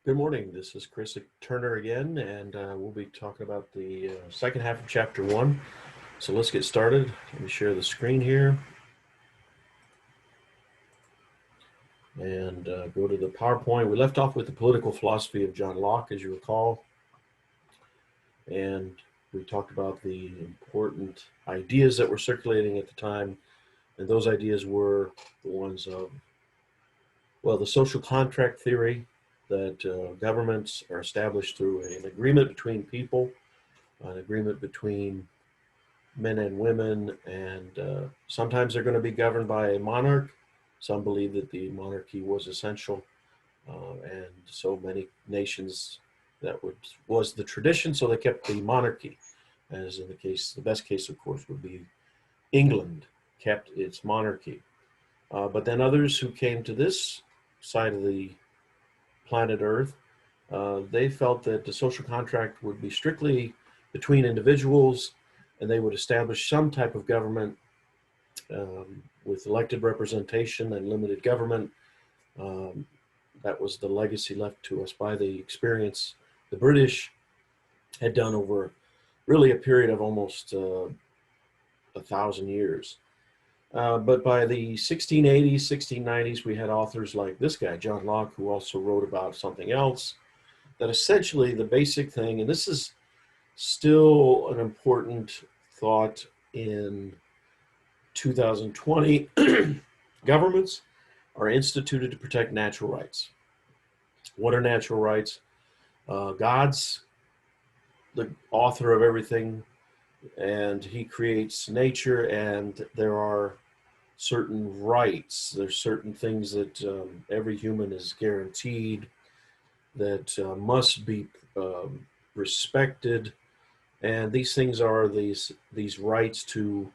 Good morning. This is Chris Turner again, and we'll be talking about the second half of chapter one. So let's get started. Let me share the screen here and go to the PowerPoint. We left off with the political philosophy of John Locke, as you recall, and we talked about the important ideas that were circulating at the time, and those ideas were the ones of, well, the social contract theory that governments are established through an agreement between people, an agreement between men and women, and sometimes they're going to be governed by a monarch. Some believe that the monarchy was essential, and so many nations was the tradition, so they kept the monarchy. As in the case, the best case, of course, would be England kept its monarchy. But then others who came to this side of the planet Earth, they felt that the social contract would be strictly between individuals, and they would establish some type of government with elected representation and limited government. Um, that was the legacy left to us by the experience the British had done over really a period of almost 1,000 years. But by the 1680s, 1690s, we had authors like this guy, John Locke, who also wrote about something else. That essentially the basic thing, and this is still an important thought in 2020, governments are instituted to protect natural rights. What are natural rights? God's the author of everything, and he creates nature, and there are certain rights. There's certain things that every human is guaranteed that must be respected, and these things are these rights to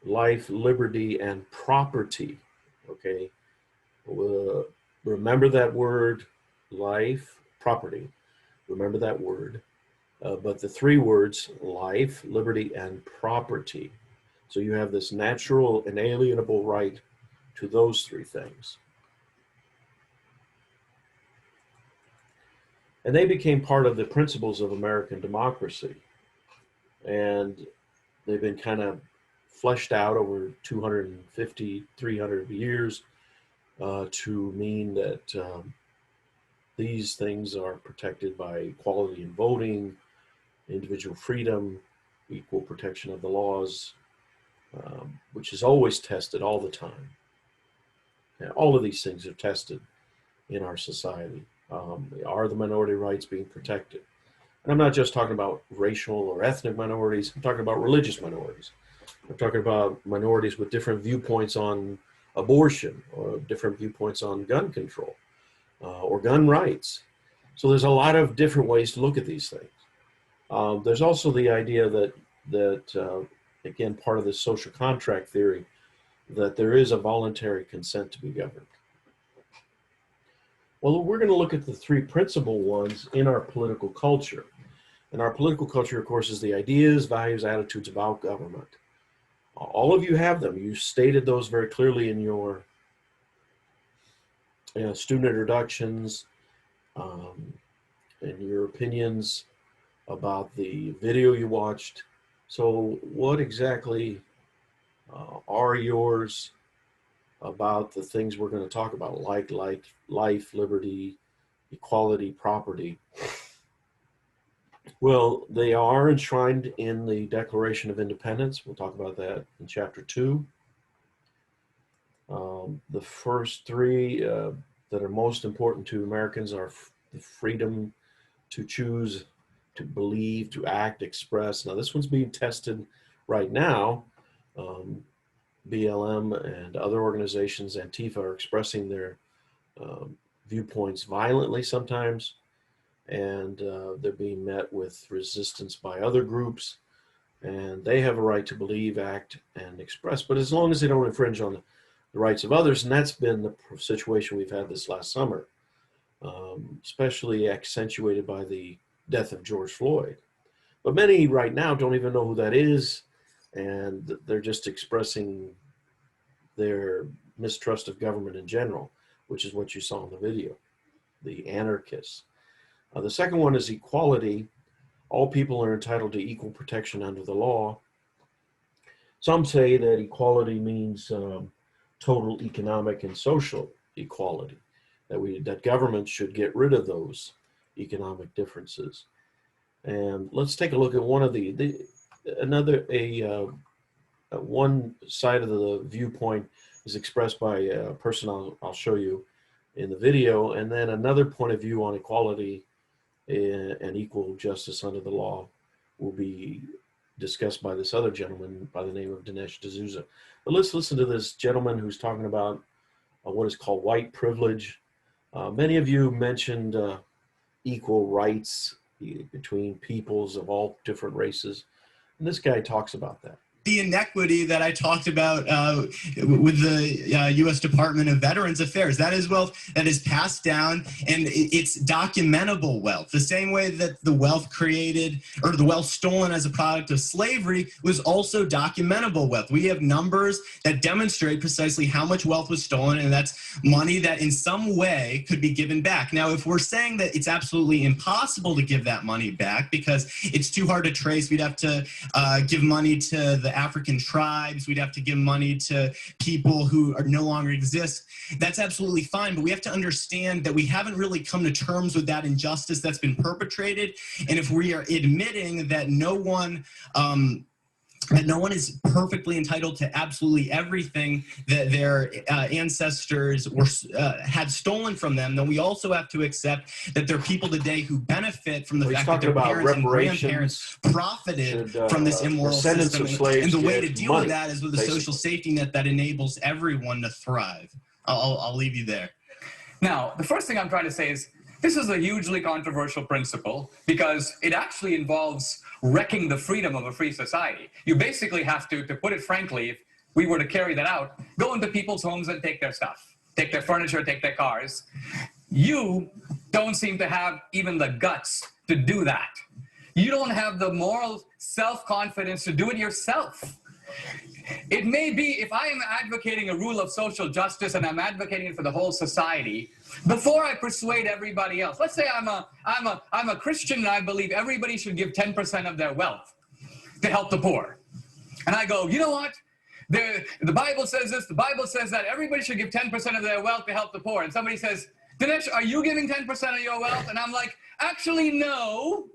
life, liberty, and property. Okay, remember that word, life, property. Remember that word. But the three words, life, liberty, and property. So you have this natural, inalienable right to those three things. And they became part of the principles of American democracy. And they've been kind of fleshed out over 250, 300 years to mean that these things are protected by equality in voting, individual freedom, equal protection of the laws, which is always tested all the time. And all of these things are tested in our society. Are the minority rights being protected? And I'm not just talking about racial or ethnic minorities, I'm talking about religious minorities. I'm talking about minorities with different viewpoints on abortion or different viewpoints on gun control or gun rights. So there's a lot of different ways to look at these things. There's also the idea that again, part of this social contract theory, that there is a voluntary consent to be governed. Well, we're going to look at the three principal ones in our political culture. And our political culture, of course, is the ideas, values, attitudes about government. All of you have them. You stated those very clearly in your student introductions and your opinions about the video you watched. So what exactly are yours about the things we're going to talk about, like life, liberty, equality, property? Well, they are enshrined in the Declaration of Independence. We'll talk about that in chapter 2. The first three that are most important to Americans are the freedom to choose, to believe, to act, express. Now, this one's being tested right now. BLM and other organizations, Antifa, are expressing their viewpoints violently sometimes, and they're being met with resistance by other groups. And they have a right to believe, act, and express, but as long as they don't infringe on the rights of others. And that's been the situation we've had this last summer, especially accentuated by the death of George Floyd. But many right now don't even know who that is, and they're just expressing their mistrust of government in general, which is what you saw in the video, the anarchists. The second one is equality. All people are entitled to equal protection under the law. Some say that equality means total economic and social equality, that governments should get rid of those economic differences. And let's take a look at one of one side of the viewpoint is expressed by a person I'll show you in the video, and then another point of view on equality and equal justice under the law will be discussed by this other gentleman by the name of Dinesh D'Souza. But let's listen to this gentleman who's talking about what is called white privilege. Many of you mentioned equal rights between peoples of all different races, and this guy talks about that. The inequity that I talked about with the U.S. Department of Veterans Affairs. That is wealth that is passed down, and it's documentable wealth. The same way that the wealth created, or the wealth stolen as a product of slavery, was also documentable wealth. We have numbers that demonstrate precisely how much wealth was stolen, and that's money that in some way could be given back. Now, if we're saying that it's absolutely impossible to give that money back because it's too hard to trace, we'd have to give money to the African tribes, we'd have to give money to people who no longer exist. That's absolutely fine, but we have to understand that we haven't really come to terms with that injustice that's been perpetrated. And if we are admitting that no one is perfectly entitled to absolutely everything that their ancestors had stolen from them, then we also have to accept that there are people today who benefit from the fact that their parents and grandparents profited from this immoral system. And the way to deal with that is with a social safety net that enables everyone to thrive. I'll leave you there. Now, the first thing I'm trying to say is this is a hugely controversial principle because it actually involves wrecking the freedom of a free society. You basically have to put it frankly, if we were to carry that out, go into people's homes and take their stuff, take their furniture, take their cars. You don't seem to have even the guts to do that. You don't have the moral self-confidence to do it yourself. It may be, if I am advocating a rule of social justice and I'm advocating it for the whole society, before I persuade everybody else, let's say I'm a Christian and I believe everybody should give 10% of their wealth to help the poor. And I go, you know what? The Bible says this, the Bible says that everybody should give 10% of their wealth to help the poor. And somebody says, Dinesh, are you giving 10% of your wealth? And I'm like, actually, no,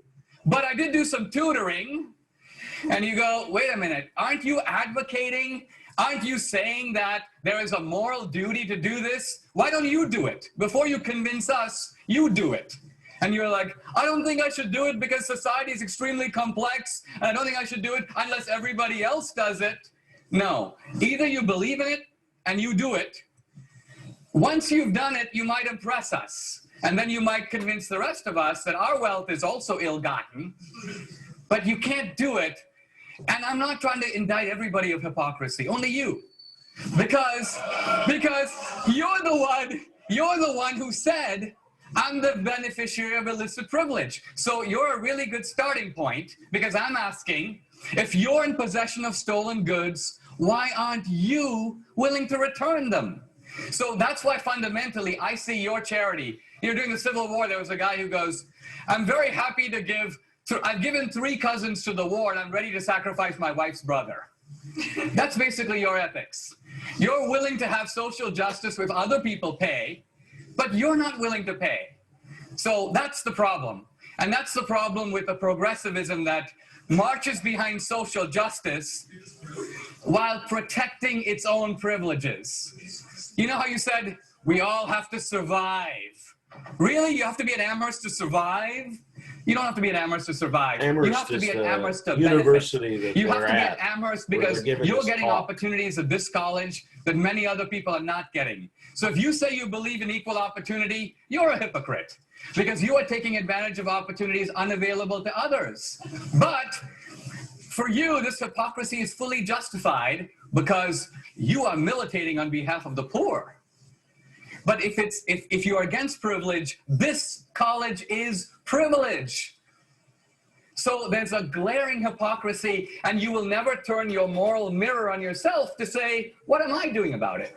but I did do some tutoring. And you go, wait a minute, aren't you advocating, aren't you saying that there is a moral duty to do this? Why don't you do it? Before you convince us, you do it. And you're like, I don't think I should do it because society is extremely complex, and I don't think I should do it unless everybody else does it. No, either you believe in it and you do it. Once you've done it, you might impress us. And then you might convince the rest of us that our wealth is also ill-gotten. But you can't do it, and I'm not trying to indict everybody of hypocrisy, only you. Because you're the one who said, I'm the beneficiary of illicit privilege. So you're a really good starting point, because I'm asking, if you're in possession of stolen goods, why aren't you willing to return them? So that's why fundamentally I see your charity. You know, during the Civil War, there was a guy who goes, I'm very happy to give, I've given 3 cousins to the war and I'm ready to sacrifice my wife's brother. That's basically your ethics. You're willing to have social justice with other people pay, but you're not willing to pay. So that's the problem. And that's the problem with the progressivism that marches behind social justice while protecting its own privileges. You know how you said, we all have to survive. Really? You have to be at Amherst to survive? You don't have to be at Amherst to survive. Amherst you have to be at Amherst to university benefit. That You have to be at Amherst because you're getting opportunities at this college that many other people are not getting. So if you say you believe in equal opportunity, you're a hypocrite because you are taking advantage of opportunities unavailable to others. But for you, this hypocrisy is fully justified because you are militating on behalf of the poor. But if you're against privilege, this college is privilege. So there's a glaring hypocrisy, and you will never turn your moral mirror on yourself to say, what am I doing about it?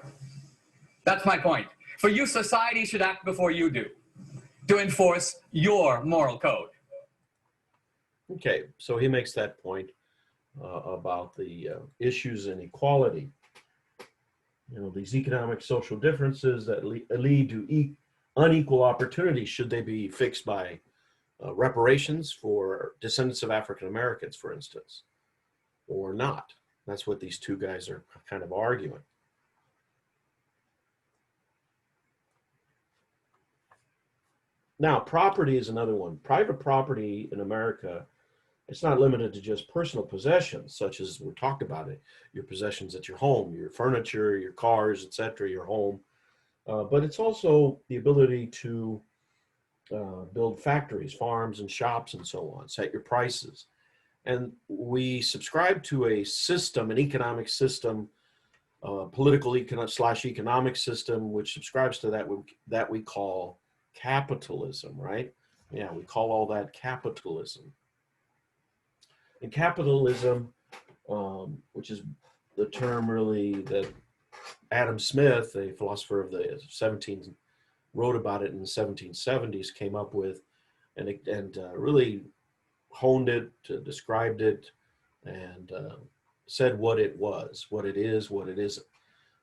That's my point. For you, society should act before you do. to enforce your moral code. Okay, so he makes that point about the issues in equality. You know, these economic social differences that lead to unequal opportunity, should they be fixed by reparations for descendants of African Americans, for instance, or not? That's what these two guys are kind of arguing. Now, property is another one. Private property in America, it's not limited to just personal possessions, such as we talked about it, your possessions at your home, your furniture, your cars, etc., your home. But it's also the ability to build factories, farms, and shops, and so on, set your prices. And we subscribe to a system, an economic system, political economic system, which subscribes to that we call capitalism, right? Yeah, we call all that capitalism. And capitalism, which is the term really that Adam Smith, a philosopher of the 17th, wrote about it in the 1770s, came up with, and really honed it, described it, and said what it was, what it is, what it isn't.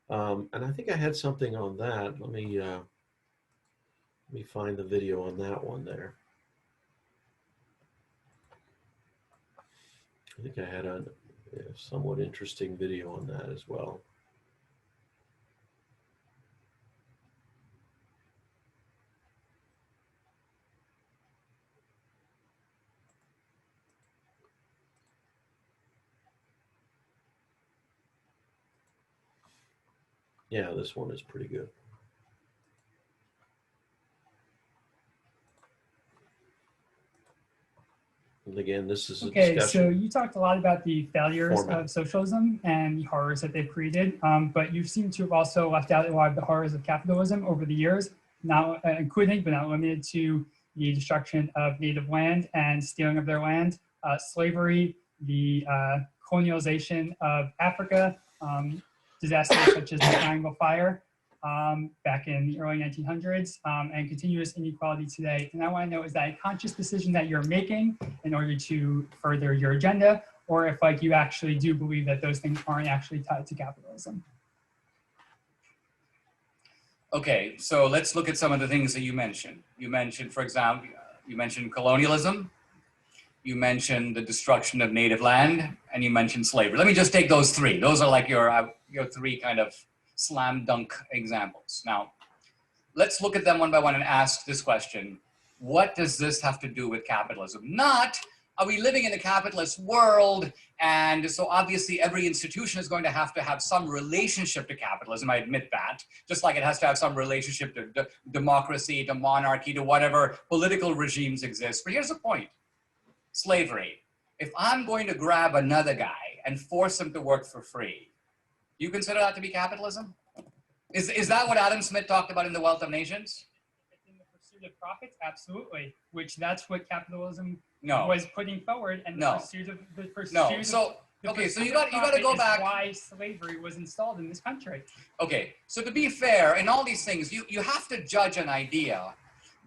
And I think I had something on that. Let me find the video on that one there. I think I had a somewhat interesting video on that as well. Yeah, this one is pretty good. And again, this is a Okay, discussion. so you talked a lot about the failures Format. of socialism and the horrors that they've created, but you seem to have also left out a lot of the horrors of capitalism over the years, not including but not limited to the destruction of native land and stealing of their land, slavery, the colonialization of Africa, disasters such as the Triangle Fire back in the early 1900s, and continuous inequality today. And I want to know, is that a conscious decision that you're making in order to further your agenda, or if like you actually do believe that those things aren't actually tied to capitalism? Okay, so let's look at some of the things that you mentioned. You mentioned, for example, you mentioned colonialism, you mentioned the destruction of native land, and you mentioned slavery. Let me just take those three. Those are like your three kind of slam dunk examples. Now, let's look at them one by one and ask this question. What does this have to do with capitalism? Not, are we living in a capitalist world? And so obviously every institution is going to have some relationship to capitalism. I admit that, just like it has to have some relationship to democracy, to monarchy, to whatever political regimes exist. But here's the point. Slavery. If I'm going to grab another guy and force him to work for free, you consider that to be capitalism? Is that what Adam Smith talked about in The Wealth of Nations? In the pursuit of profits, absolutely. Which that's what capitalism No. was putting forward, and No. the pursuit of the pursuit. No. Of, So the okay, so pursuit you got of to go profit back. is why slavery was installed in this country. Okay, so to be fair, in all these things, you have to judge an idea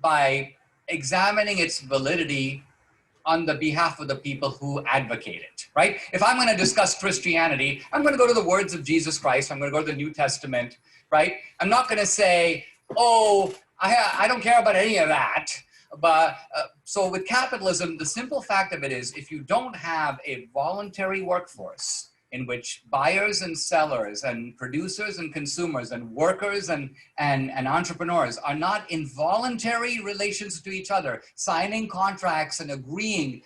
by examining its validity on the behalf of the people who advocate it, right? If I'm going to discuss Christianity, I'm going to go to the words of Jesus Christ. I'm going to go to the New Testament, right? I'm not going to say, oh, I don't care about any of that. But so with capitalism, the simple fact of it is, if you don't have a voluntary workforce in which buyers and sellers and producers and consumers and workers and entrepreneurs are not in voluntary relations to each other, signing contracts and agreeing,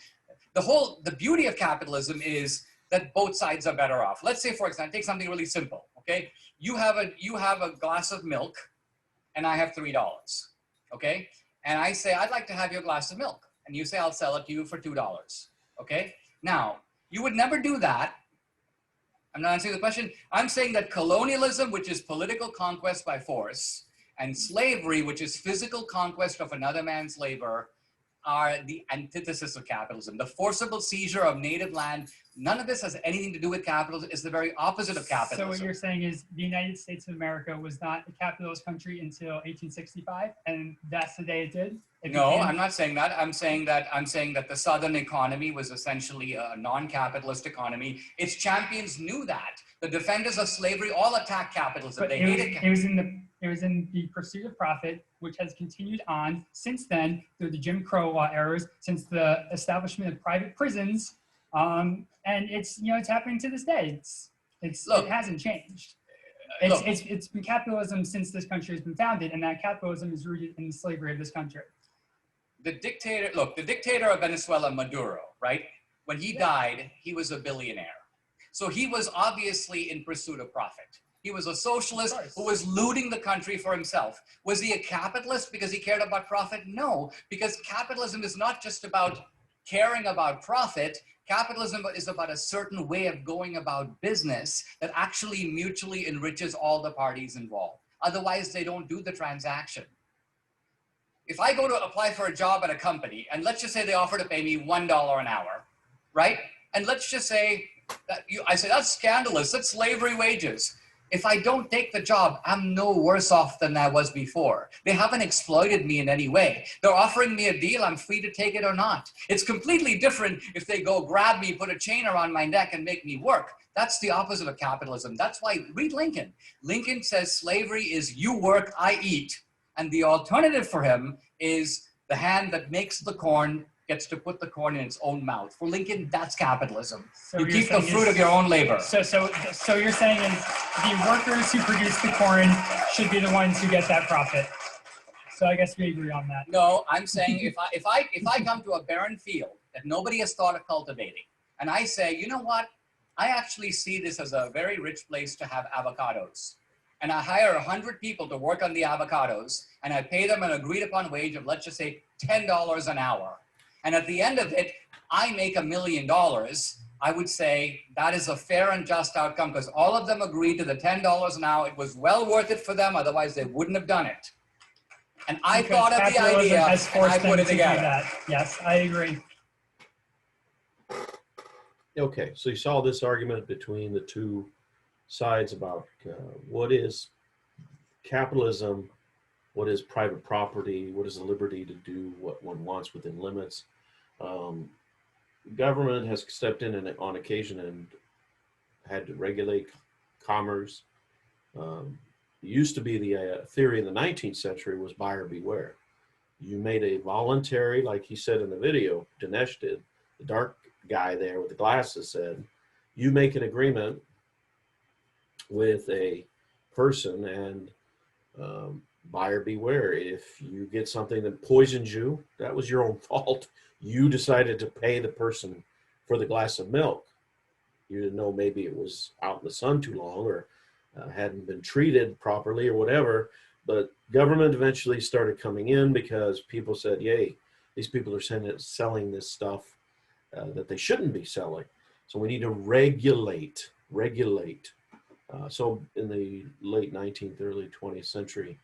the beauty of capitalism is that both sides are better off. Let's say, for example, take something really simple, okay? You have a glass of milk and I have $3, okay? And I say, I'd like to have your glass of milk. And you say, I'll sell it to you for $2, okay? Now, you would never do that. I'm not answering the question. I'm saying that colonialism, which is political conquest by force, and slavery, which is physical conquest of another man's labor, are the antithesis of capitalism. The forcible seizure of native land, none of this has anything to do with capitalism. It's the very opposite of capitalism. So what you're saying is the United States of America was not a capitalist country until 1865, and that's the day it did? No, I'm not saying that. I'm saying that the Southern economy was essentially a non-capitalist economy. Its champions knew that. The defenders of slavery all attacked capitalism. But They it hated was in the pursuit of profit, which has continued on since then through the Jim Crow law eras, since the establishment of private prisons, and it's happening to this day. It hasn't changed. It's been capitalism since this country has been founded, and that capitalism is rooted in the slavery of this country. the dictator of Venezuela, Maduro, right? When he died, he was a billionaire. So he was obviously in pursuit of profit. He was a socialist who was looting the country for himself. Was he a capitalist because he cared about profit? No, because capitalism is not just about caring about profit. Capitalism is about a certain way of going about business that actually mutually enriches all the parties involved. Otherwise, they don't do the transaction. If I go to apply for a job at a company, and let's just say they offer to pay me $1 an hour, right? And let's just say that I say, that's scandalous, that's slavery wages. If I don't take the job, I'm no worse off than I was before. They haven't exploited me in any way. They're offering me a deal, I'm free to take it or not. It's completely different if they go grab me, put a chain around my neck and make me work. That's the opposite of capitalism. That's why, read Lincoln. Lincoln says slavery is you work, I eat. And the alternative for him is the hand that makes the corn gets to put the corn in its own mouth. For Lincoln, that's capitalism. So you keep the fruit of your own labor. So you're saying is the workers who produce the corn should be the ones who get that profit. So I guess we agree on that. No, I'm saying if I come to a barren field that nobody has thought of cultivating, and I say, you know what, I actually see this as a very rich place to have avocados. And I hire 100 people to work on the avocados, and I pay them an agreed upon wage of, let's just say, $10 an hour. And at the end of it, I make $1 million. I would say that is a fair and just outcome because all of them agreed to the $10 an hour. It was well worth it for them, otherwise they wouldn't have done it. And I thought of the idea and I put it together. Yes, I agree. Okay, so you saw this argument between the two sides about what is capitalism, what is private property, what is the liberty to do what one wants within limits. Government has stepped in and on occasion and had to regulate commerce. It used to be the theory in the 19th century was buyer beware. You made a voluntary, like he said in the video, Dinesh did, the dark guy there with the glasses said, you make an agreement with a person and buyer beware. If you get something that poisons you, that was your own fault. You decided to pay the person for the glass of milk. You didn't know maybe it was out in the sun too long or hadn't been treated properly or whatever. But government eventually started coming in because people said, yay, these people are selling this stuff that they shouldn't be selling. So we need to regulate. So in the late 19th, early 20th century,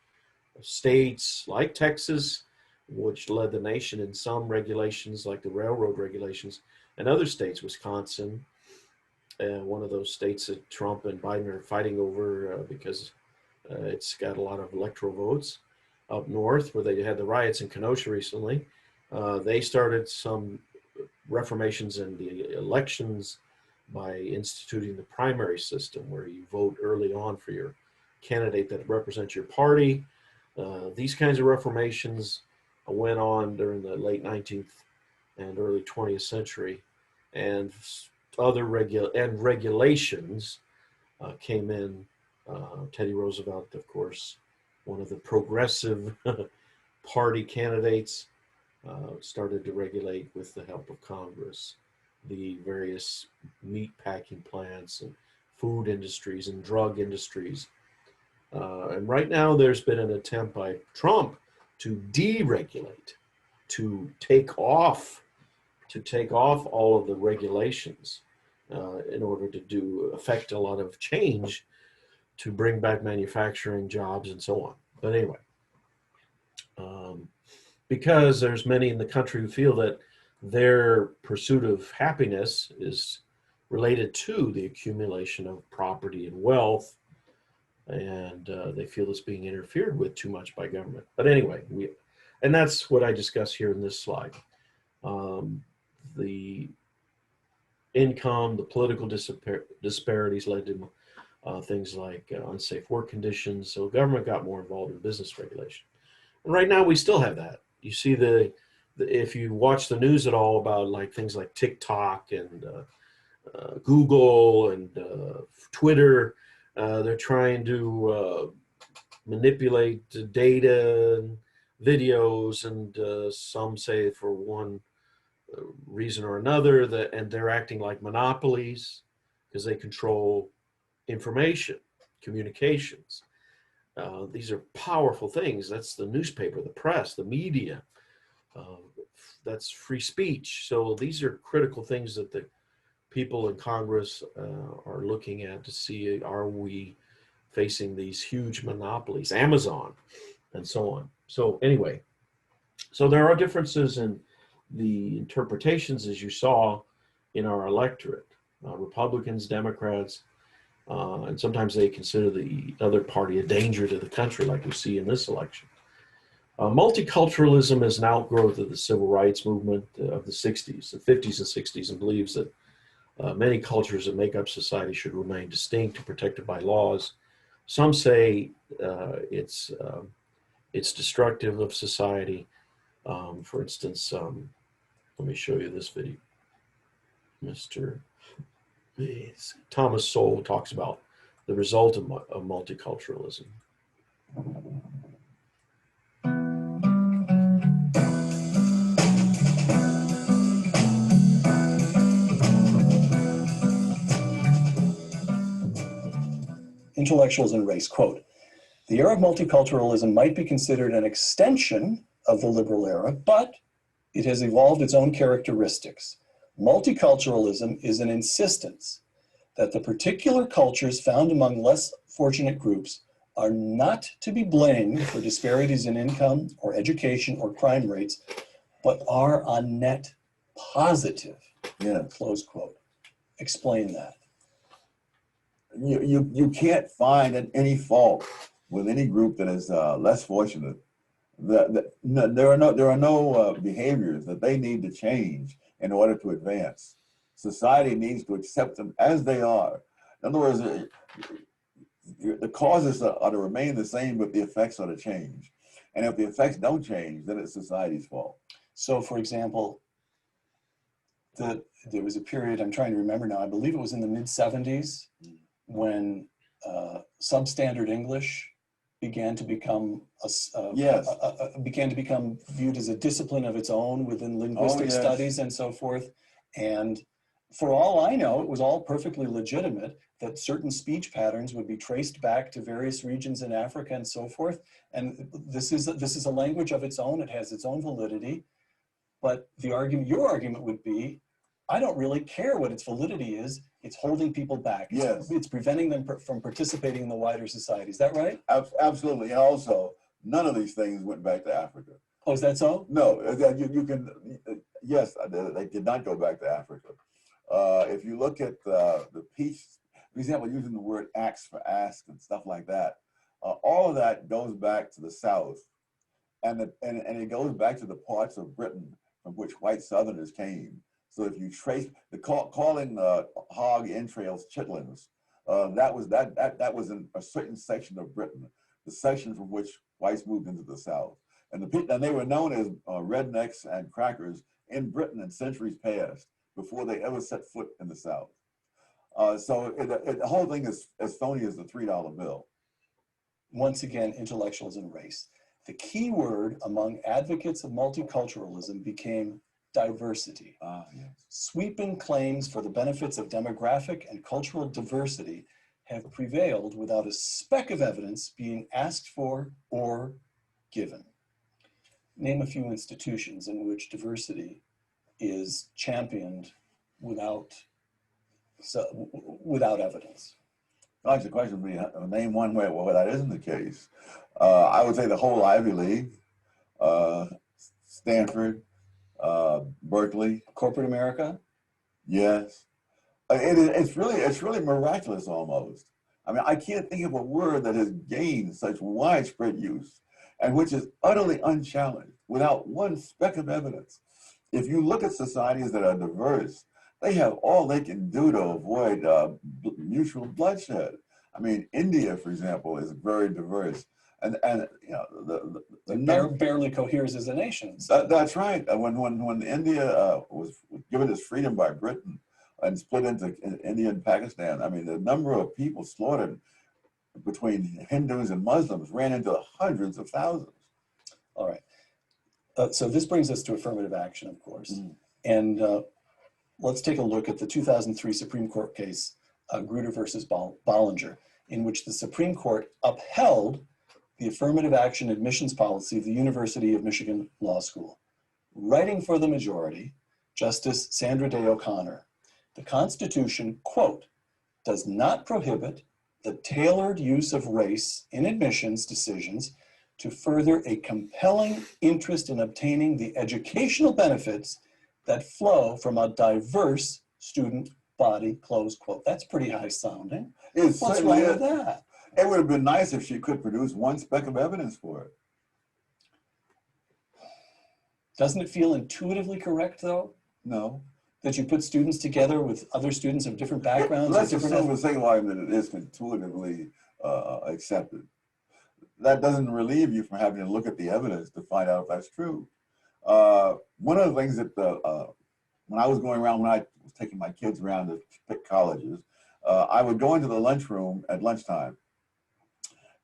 states like Texas, which led the nation in some regulations like the railroad regulations, and other states, Wisconsin, one of those states that Trump and Biden are fighting over because it's got a lot of electoral votes. Up north, where they had the riots in Kenosha recently, they started some reformations in the elections by instituting the primary system where you vote early on for your candidate that represents your party. These kinds of reformations went on during the late 19th and early 20th century, and other regulations came in. Teddy Roosevelt, of course, one of the progressive party candidates, started to regulate with the help of Congress the various meat packing plants and food industries and drug industries. And right now there's been an attempt by Trump to deregulate, to take off all of the regulations in order to affect a lot of change to bring back manufacturing jobs and so on. But anyway, because there's many in the country who feel that their pursuit of happiness is related to the accumulation of property and wealth, and they feel it's being interfered with too much by government. But anyway, and that's what I discuss here in this slide. The income, the political disparities led to things like unsafe work conditions. So government got more involved in business regulation. And right now we still have that. You see if you watch the news at all about like things like TikTok and Google and Twitter, they're trying to manipulate data and videos, and some say for one reason or another and they're acting like monopolies because they control information, communications. These are powerful things. That's the newspaper, the press, the media. That's free speech. So these are critical things that the people in Congress are looking at to see, are we facing these huge monopolies, Amazon, and so on. So anyway, so there are differences in the interpretations, as you saw, in our electorate. Republicans, Democrats, and sometimes they consider the other party a danger to the country, like we see in this election. Multiculturalism is an outgrowth of the civil rights movement of the 60s, the 50s and 60s, and believes that many cultures that make up society should remain distinct and protected by laws. Some say it's destructive of society. For instance, let me show you this video. Mr. Thomas Sowell talks about the result of multiculturalism. Intellectuals and Race, quote, "The era of multiculturalism might be considered an extension of the liberal era, but it has evolved its own characteristics. Multiculturalism is an insistence that the particular cultures found among less fortunate groups are not to be blamed for disparities in income or education or crime rates, but are on net positive." Yeah. Close quote. Explain that. You can't find any fault with any group that is less fortunate. There are no behaviors that they need to change in order to advance. Society needs to accept them as they are. In other words, the causes are to remain the same, but the effects are to change. And if the effects don't change, then it's society's fault. So, for example, there was a period, I'm trying to remember now, I believe it was in the mid-70s, when substandard English began to become viewed as a discipline of its own within linguistic studies and so forth. And for all I know, it was all perfectly legitimate that certain speech patterns would be traced back to various regions in Africa and so forth. And this is a language of its own. It has its own validity. But your argument would be, I don't really care what its validity is. It's holding people back. It's preventing them from participating in the wider society. Is that right? Absolutely. And also, none of these things went back to Africa. Oh, is that so? No, you can, yes, they did not go back to Africa. If you look at the peace, for example, using the word axe for ask and stuff like that, all of that goes back to the South. And it goes back to the parts of Britain from which white Southerners came. So if you trace calling hog entrails chitlins, that was in a certain section of Britain, the section from which whites moved into the South, and they were known as rednecks and crackers in Britain in centuries past before they ever set foot in the South. So the whole thing is as phony as the $3 bill. Once again, intellectuals and race. The key word among advocates of multiculturalism became diversity. Yes. Sweeping claims for the benefits of demographic and cultural diversity have prevailed without a speck of evidence being asked for or given. Name a few institutions in which diversity is championed without evidence. That's the question. Name one where that isn't the case. I would say the whole Ivy League. Stanford, Berkeley. Corporate America? Yes. It's really miraculous almost. I mean, I can't think of a word that has gained such widespread use and which is utterly unchallenged without one speck of evidence. If you look at societies that are diverse, they have all they can do to avoid mutual bloodshed. I mean, India, for example, is very diverse. And you know, barely coheres as a nation. That's right. When India was given its freedom by Britain and split into India and Pakistan, I mean, the number of people slaughtered between Hindus and Muslims ran into hundreds of thousands. All right. So this brings us to affirmative action, of course. And let's take a look at the 2003 Supreme Court case, Grutter versus Bollinger, in which the Supreme Court upheld the affirmative action admissions policy of the University of Michigan Law School. Writing for the majority, Justice Sandra Day O'Connor, the Constitution, quote, does not prohibit the tailored use of race in admissions decisions to further a compelling interest in obtaining the educational benefits that flow from a diverse student body, close quote. That's pretty high sounding. What's wrong with that? It would have been nice if she could produce one speck of evidence for it. Doesn't it feel intuitively correct, though? No. That you put students together with other students of different backgrounds? Let's assume for the sake of argument that it is intuitively accepted. That doesn't relieve you from having to look at the evidence to find out if that's true. One of the things that when I was going around, when I was taking my kids around to pick colleges, I would go into the lunchroom at lunchtime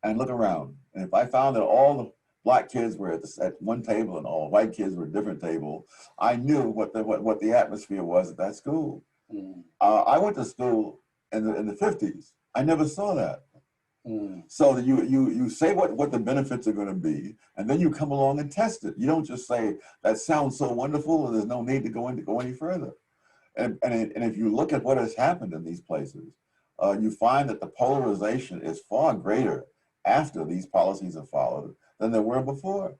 and look around. And if I found that all the black kids were at one table and all white kids were at a different table, I knew what the atmosphere was at that school. I went to school in the 50s. I never saw that. So you say what the benefits are going to be, and then you come along and test it. You don't just say that sounds so wonderful and there's no need to go any further. And if you look at what has happened in these places, you find that the polarization is far greater after these policies are followed than there were before.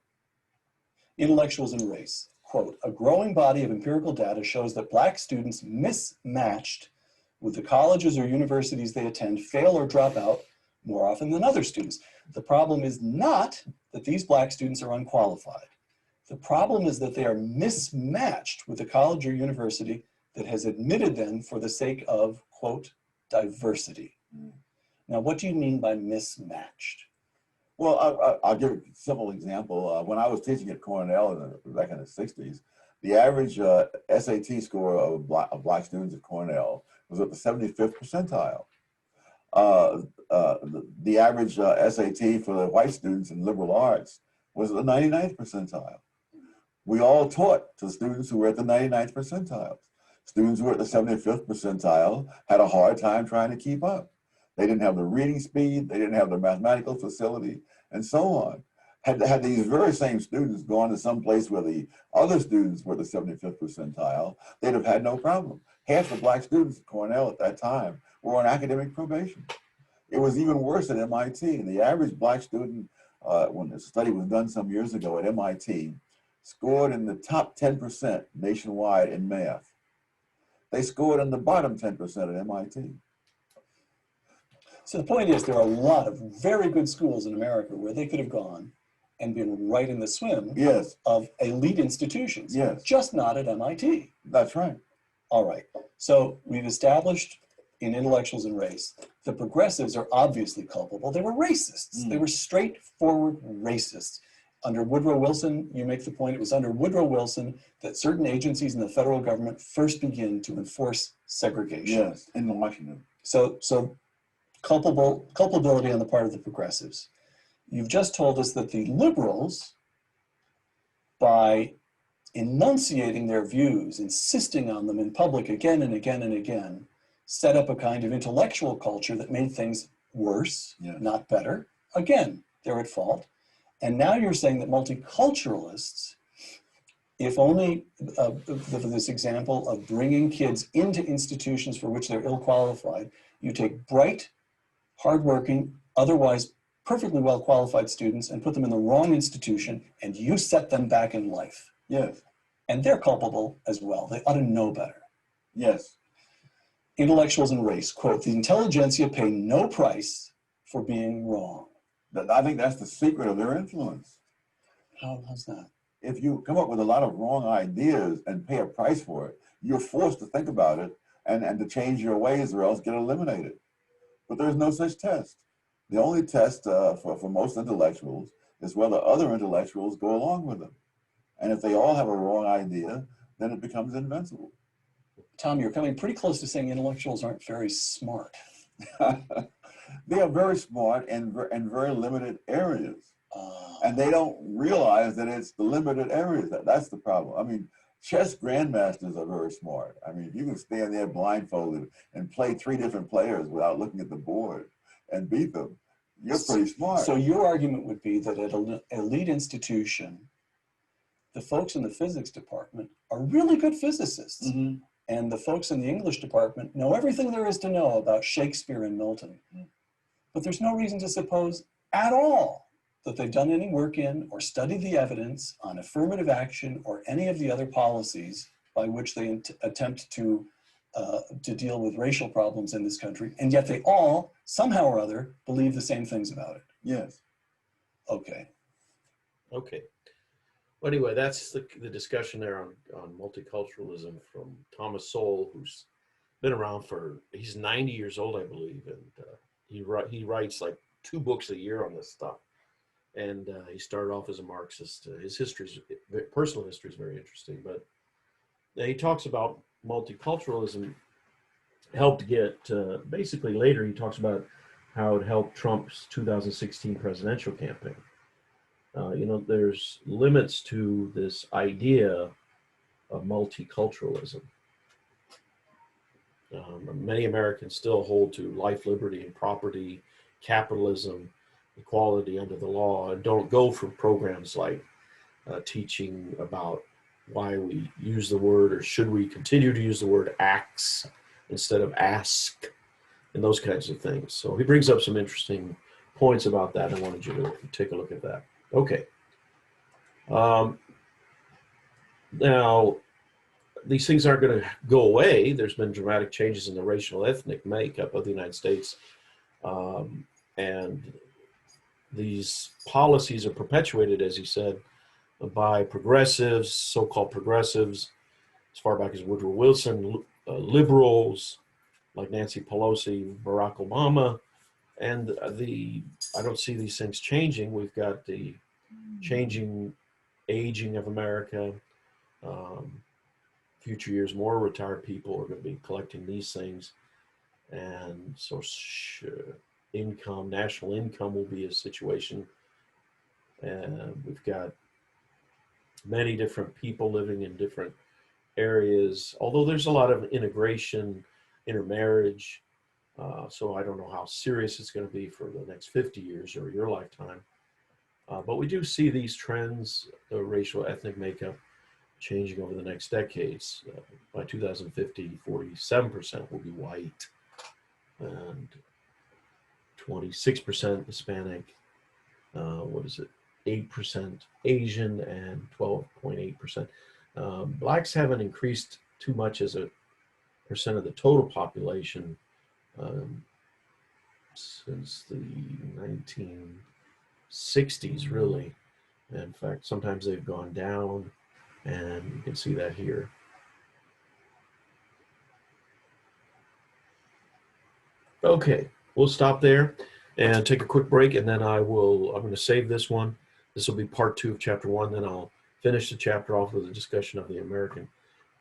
Intellectuals and race, quote, a growing body of empirical data shows that black students mismatched with the colleges or universities they attend fail or drop out more often than other students. The problem is not that these black students are unqualified. The problem is that they are mismatched with the college or university that has admitted them for the sake of, quote, diversity. Now, what do you mean by mismatched? Well, I'll give a simple example. When I was teaching at Cornell back in the 60s, the average SAT score of black students at Cornell was at the 75th percentile. The average SAT for the white students in liberal arts was at the 99th percentile. We all taught to students who were at the 99th percentile. Students who were at the 75th percentile had a hard time trying to keep up. They didn't have the reading speed, they didn't have the mathematical facility, and so on. Had these very same students gone to some place where the other students were at the 75th percentile, they'd have had no problem. Half the black students at Cornell at that time were on academic probation. It was even worse at MIT. The average black student, when the study was done some years ago at MIT, scored in the top 10% nationwide in math. They scored in the bottom 10% at MIT. So the point is, there are a lot of very good schools in America where they could have gone and been right in the swim of elite institutions, just not at MIT. That's right. All right. So we've established in intellectuals and race, the progressives are obviously culpable. They were racists. They were straightforward racists. Under Woodrow Wilson, you make the point, it was under Woodrow Wilson that certain agencies in the federal government first begin to enforce segregation. Yes, in Washington. So culpability on the part of the progressives. You've just told us that the liberals, by enunciating their views, insisting on them in public again and again and again, set up a kind of intellectual culture that made things worse, not better. Again, they're at fault. And now you're saying that multiculturalists, if only for this example of bringing kids into institutions for which they're ill-qualified, you take bright, hardworking, otherwise perfectly well-qualified students and put them in the wrong institution, and you set them back in life. Yes. And they're culpable as well. They ought to know better. Yes. Intellectuals and race, quote, the intelligentsia pay no price for being wrong. I think that's the secret of their influence. How's that? If you come up with a lot of wrong ideas and pay a price for it, you're forced to think about it and to change your ways or else get eliminated. But there's no such test. The only test for most intellectuals is whether other intellectuals go along with them. And if they all have a wrong idea, then it becomes invincible. Tom, you're coming pretty close to saying intellectuals aren't very smart. They are very smart in very limited areas. And they don't realize that it's the limited areas. That's the problem. I mean, chess grandmasters are very smart. I mean, if you can stand there blindfolded and play 3 different players without looking at the board and beat them, you're pretty smart. So your argument would be that at an elite institution, the folks in the physics department are really good physicists. Mm-hmm. And the folks in the English department know everything there is to know about Shakespeare and Milton. But there's no reason to suppose at all that they've done any work in or studied the evidence on affirmative action or any of the other policies by which they attempt to deal with racial problems in this country. And yet they all, somehow or other, believe the same things about it. Yes. Okay. Okay. Well, anyway, that's the discussion there on multiculturalism from Thomas Sowell, who's been around he's 90 years old, I believe, and he writes like 2 books a year on this stuff. And he started off as a Marxist. His personal history is very interesting, but he talks about multiculturalism helped get, basically later he talks about how it helped Trump's 2016 presidential campaign. There's limits to this idea of multiculturalism. Many Americans still hold to life, liberty, and property, capitalism, equality under the law, and don't go for programs like teaching about why we use the word, or should we continue to use the word acts instead of ask, and those kinds of things. So he brings up some interesting points about that. I wanted you to take a look at that. Okay. Now, these things aren't going to go away. There's been dramatic changes in the racial ethnic makeup of the United States. And these policies are perpetuated, as he said, by progressives, so-called progressives, as far back as Woodrow Wilson, liberals like Nancy Pelosi, Barack Obama, and I don't see these things changing. We've got the changing aging of America. Future years, more retired people are going to be collecting these things, and so national income will be a situation. And we've got many different people living in different areas, although there's a lot of integration, intermarriage. So I don't know how serious it's going to be for the next 50 years or your lifetime. But we do see these trends, the racial ethnic makeup, changing over the next decades. By 2050, 47% will be white and 26% Hispanic. 8% Asian and 12.8%. Blacks haven't increased too much as a percent of the total population since the 1960s, really. In fact, sometimes they've gone down, and you can see that here. Okay, we'll stop there and take a quick break, and then I'm going to save this one. This will be part 2 of chapter 1. Then I'll finish the chapter off with a discussion of the American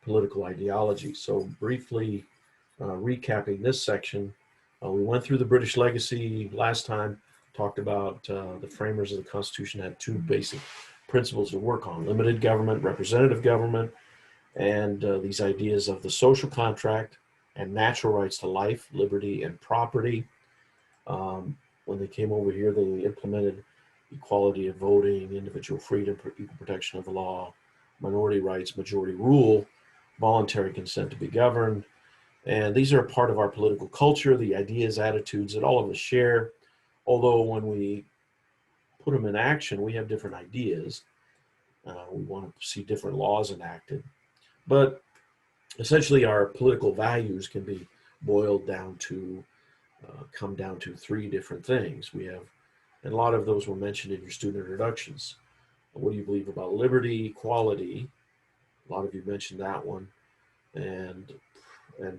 political ideology. So briefly recapping this section, we went through the British legacy last time, talked about the framers of the Constitution had 2 basic principles to work on: limited government, representative government, and these ideas of the social contract and natural rights to life, liberty, and property. When they came over here, they implemented equality of voting, individual freedom, equal protection of the law, minority rights, majority rule, voluntary consent to be governed. And these are a part of our political culture, the ideas, attitudes that all of us share. Although when we put them in action, we have different ideas. We want to see different laws enacted. But essentially, our political values can be boiled down to, come down to three different things. We have, and a lot of those were mentioned in your student introductions. What do you believe about liberty, equality? A lot of you mentioned that one. And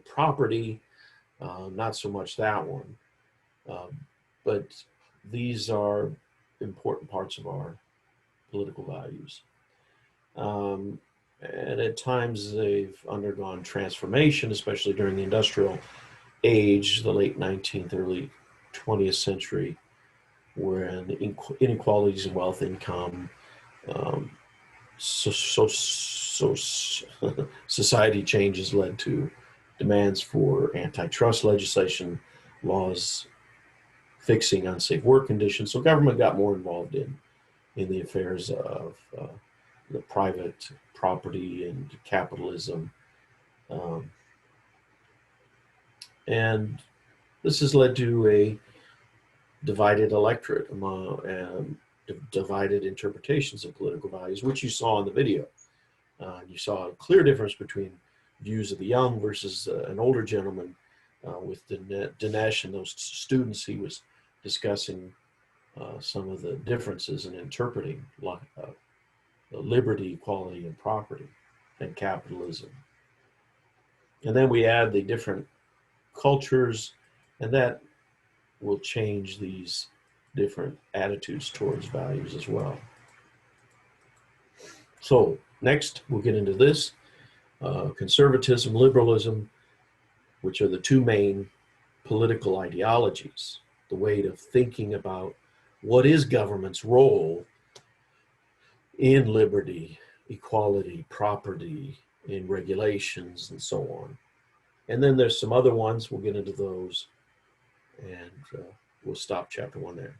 property, not so much that one. But these are important parts of our political values. And at times they've undergone transformation, especially during the industrial age, the late 19th, early 20th century, when inequalities in wealth, income, society changes led to demands for antitrust legislation, laws fixing unsafe work conditions. So government got more involved in the affairs of the private property and capitalism. And this has led to a divided electorate among divided interpretations of political values, which you saw in the video. You saw a clear difference between views of the young versus an older gentleman with Dinesh and those students. He was discussing some of the differences in interpreting liberty, equality, and property, and capitalism. And then we add the different cultures, and that will change these different attitudes towards values as well. So next, we'll get into this. Conservatism, liberalism, which are the two main political ideologies, the way of thinking about what is government's role in liberty, equality, property, in regulations, and so on. And then there's some other ones. We'll get into those, and we'll stop chapter 1 there.